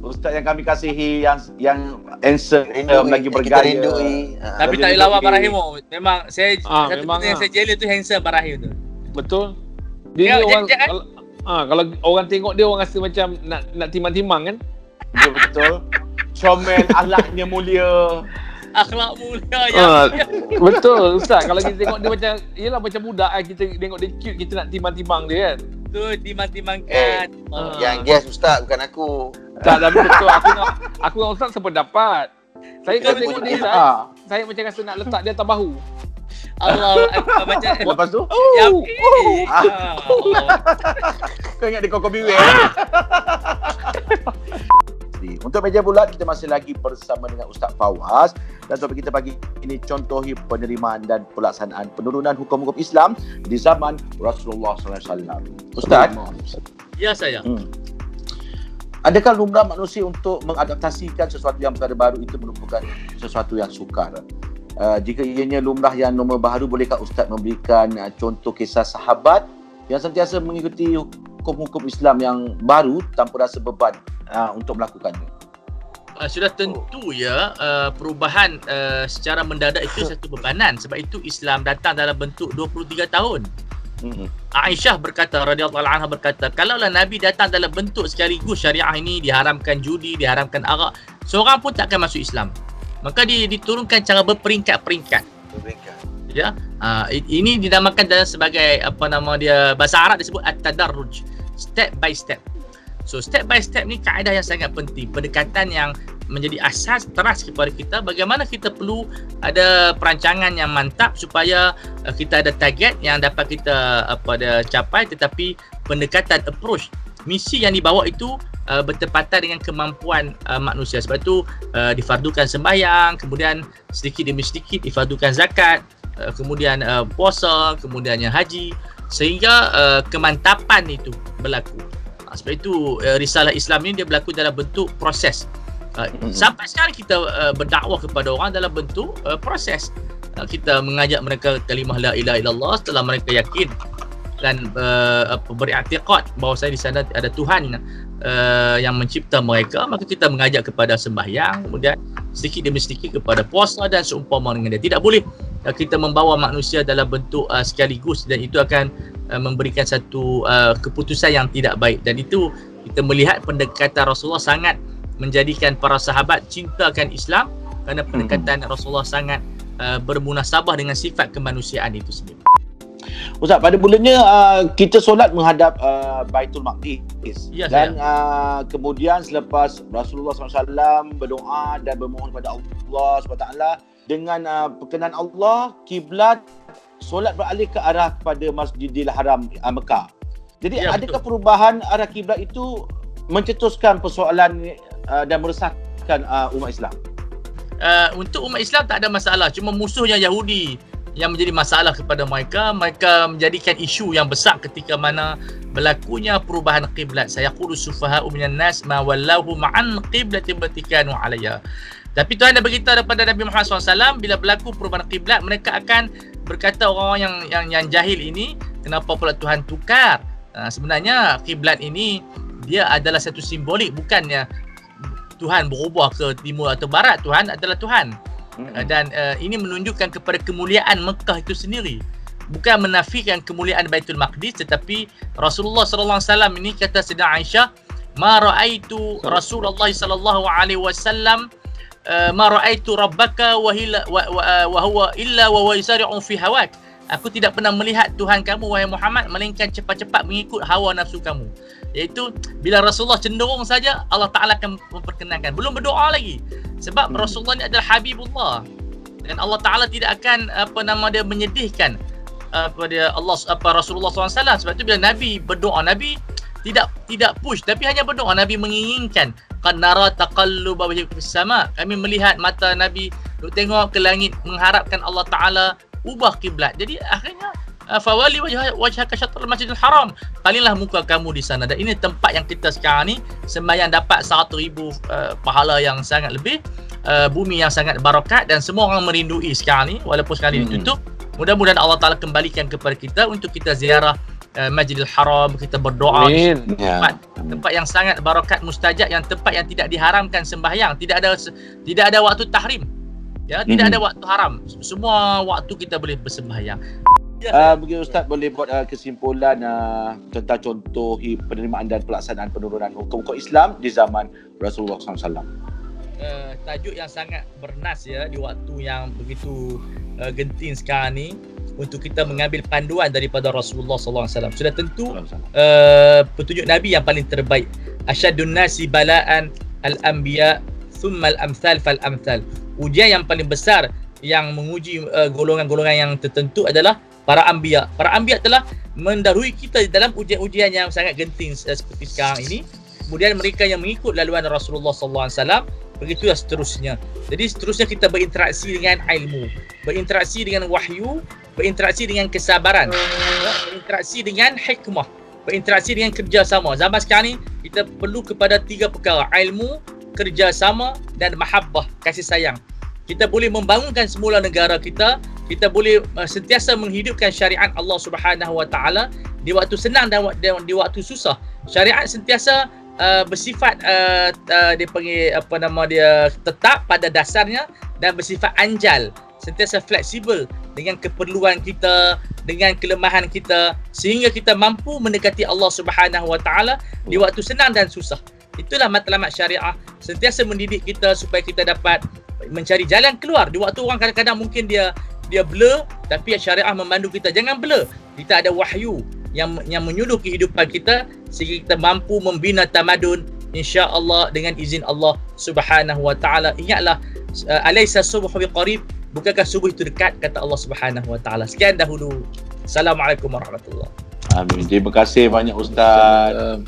Ustaz yang kami kasihi, yang handsome, lagi kita bergaya. rindui. Tapi tak elak Abang Rahim. Memang saya memang yang saya jelly tu handsome Abang Rahim tu. Betul. Dia Tengok, orang jangan. kalau orang tengok dia orang rasa macam nak timang-timang kan? Betul. Comel, akhlaknya mulia. Akhlak mulia yang Betul Ustaz. Kalau kita tengok dia macam, yelah macam budak kan, kita tengok dia cute, kita nak timang-timang dia kan. tu dimang-timangkan. Yang guess Ustaz bukan aku. Tak, tapi betul. Aku dengan Ustaz sependapat. Saya kalau tengok dia Ustaz, saya macam rasa nak letak dia atas bahu. Allah macam Lepas tu, yang kau ingat dia Koko Biwek. Untuk meja bulat, kita masih lagi bersama dengan Ustaz Fawaz, dan topik kita pagi ini contohi penerimaan dan pelaksanaan penurunan hukum-hukum Islam di zaman Rasulullah SAW. Ustaz, ya saya. adakah lumrah manusia untuk mengadaptasikan sesuatu yang perkara baru itu merupakan sesuatu yang sukar? Jika ianya lumrah yang nombor baru, bolehkah Ustaz memberikan contoh kisah sahabat yang sentiasa mengikuti hukum-hukum Islam yang baru tanpa rasa beban untuk melakukannya? Sudah tentu ya, perubahan secara mendadak itu satu bebanan. Sebab itu Islam datang dalam bentuk 23 tahun. Aisyah berkata, radhiyallahu anha berkata, kalaulah Nabi datang dalam bentuk sekaligus syariah ini, diharamkan judi, diharamkan arak, seorang pun tak akan masuk Islam. Maka diturunkan cara berperingkat-peringkat. Ya, ini dinamakan dalam sebagai bahasa Arab disebut at-tadarruj, step by step. So step by step ni kaedah yang sangat penting, pendekatan yang menjadi asas teras kepada kita bagaimana kita perlu ada perancangan yang mantap supaya kita ada target yang dapat kita capai, tetapi pendekatan approach misi yang dibawa itu bertepatan dengan kemampuan manusia. Sebab itu difardukan sembahyang, kemudian sedikit demi sedikit difardukan zakat, kemudian puasa, kemudian yang haji, sehingga kemantapan itu berlaku. Sebab itu risalah Islam ini dia berlaku dalam bentuk proses. Sampai sekarang kita berdakwah kepada orang dalam bentuk proses. Kita mengajak mereka kalimah la ilaha illallah setelah mereka yakin dan beriktikad bahawa di sana ada Tuhan yang mencipta mereka, maka kita mengajak kepada sembahyang, kemudian sedikit demi sedikit kepada puasa dan seumpama dengan dia. Tidak boleh kita membawa manusia dalam bentuk sekaligus, dan itu akan memberikan satu keputusan yang tidak baik. Dan itu kita melihat pendekatan Rasulullah sangat menjadikan para sahabat cintakan Islam kerana pendekatan Rasulullah sangat bermunasabah dengan sifat kemanusiaan itu sendiri. Ustaz, pada mulanya kita solat menghadap Baitul Maqdis, ya, dan kemudian selepas Rasulullah SAW berdoa dan bermohon kepada Allah SWT, dengan perkenan Allah, kiblat solat beralih ke arah kepada Masjidil Haram Mekah. Jadi ya, adakah perubahan arah kiblat itu mencetuskan persoalan dan meresahkan umat Islam? Untuk umat Islam tak ada masalah, cuma musuhnya Yahudi yang menjadi masalah kepada mereka. Mereka menjadikan isu yang besar ketika mana berlakunya perubahan kiblat. Sayaqulu sufaha'u minan nas ma wallahu ma'an qiblati allati kanu 'alayha. Tapi Tuhan dah beritahu kepada Nabi Muhammad SAW, bila berlaku perubahan kiblat, mereka akan berkata orang-orang yang jahil ini, kenapa pula Tuhan tukar? Sebenarnya kiblat ini dia adalah satu simbolik, bukannya Tuhan berubah ke timur atau barat. Tuhan adalah Tuhan. Dan ini menunjukkan kepada kemuliaan Mekah itu sendiri, bukan menafikan kemuliaan Baitul Maqdis. Tetapi Rasulullah sallallahu alaihi wasallam ini, kata Sayyidah Aisyah, ma raaitu Rasulullah sallallahu alaihi wasallam ma raaitu rabbaka wa huwa illa wa huwa yusari'u fi hawak. Aku tidak pernah melihat Tuhan kamu wahai Muhammad melainkan cepat-cepat mengikut hawa nafsu kamu. Iaitu bila Rasulullah cenderung saja, Allah Ta'ala akan memperkenankan. Belum berdoa lagi. Sebab Rasulullah ni adalah Habibullah. Dan Allah Ta'ala tidak akan menyedihkan pada Rasulullah SAW. Sebab itu bila Nabi berdoa, Nabi tidak push, tapi hanya berdoa. Nabi menginginkan, qad nara taqalluba wajhika fis sama. Kami melihat mata Nabi duk tengok ke langit, mengharapkan Allah Ta'ala ubah kiblat. Jadi akhirnya fawali wajhaka syatrul Masjidil Haram, palinglah muka kamu di sana. Dan ini tempat yang kita sekarang ni sembahyang dapat 100,000 pahala yang sangat lebih, bumi yang sangat barakat, dan semua orang merindui sekarang ni walaupun sekarang ini ditutup. Mudah-mudahan Allah Ta'ala kembalikan kepada kita untuk kita ziarah Masjidil Haram, kita berdoa. Amin. Tempat yang sangat barakat, mustajab, yang tempat yang tidak diharamkan sembahyang, tidak ada waktu tahrim. Ya, tidak ada waktu haram. Semua waktu kita boleh bersembahyang. Mungkin Ustaz boleh buat kesimpulan tentang contoh penerimaan dan pelaksanaan penurunan hukum-hukum Islam di zaman Rasulullah SAW. Tajuk yang sangat bernas ya di waktu yang begitu genting sekarang ni, untuk kita mengambil panduan daripada Rasulullah SAW. Sudah tentu petunjuk Nabi yang paling terbaik. Asyadun nasi bala'an al-anbiya thumma al-amthal fal-amthal. Ujian yang paling besar yang menguji golongan-golongan yang tertentu adalah para anbiya. Para anbiya telah mendahului kita dalam ujian-ujian yang sangat genting seperti sekarang ini. Kemudian mereka yang mengikut laluan Rasulullah SAW, begitu seterusnya. Jadi seterusnya kita berinteraksi dengan ilmu, berinteraksi dengan wahyu, berinteraksi dengan kesabaran, berinteraksi dengan hikmah, berinteraksi dengan kerjasama. Zaman sekarang ni kita perlu kepada 3 perkara: ilmu, kerjasama dan mahabbah, kasih sayang. Kita boleh membangunkan semula negara kita, kita boleh sentiasa menghidupkan syariat Allah Subhanahu Wa Taala di waktu senang dan di waktu susah. Syariat sentiasa bersifat dia panggil tetap pada dasarnya dan bersifat anjal, sentiasa fleksibel dengan keperluan kita, dengan kelemahan kita, sehingga kita mampu mendekati Allah Subhanahu Wa Taala di waktu senang dan susah. Itulah matlamat syariah, sentiasa mendidik kita supaya kita dapat mencari jalan keluar. Di waktu orang kadang-kadang mungkin dia blur, tapi syariah memandu kita jangan blur. Kita ada wahyu yang menyuluh kehidupan kita sehingga kita mampu membina tamadun insya-Allah dengan izin Allah Subhanahu Wa Taala. Ingatlah, alaysa subhu biqarib, bukankah subuh itu dekat, kata Allah Subhanahu Wa Taala. Sekian dahulu. Assalamualaikum warahmatullahi. Amin. Terima kasih banyak Ustaz.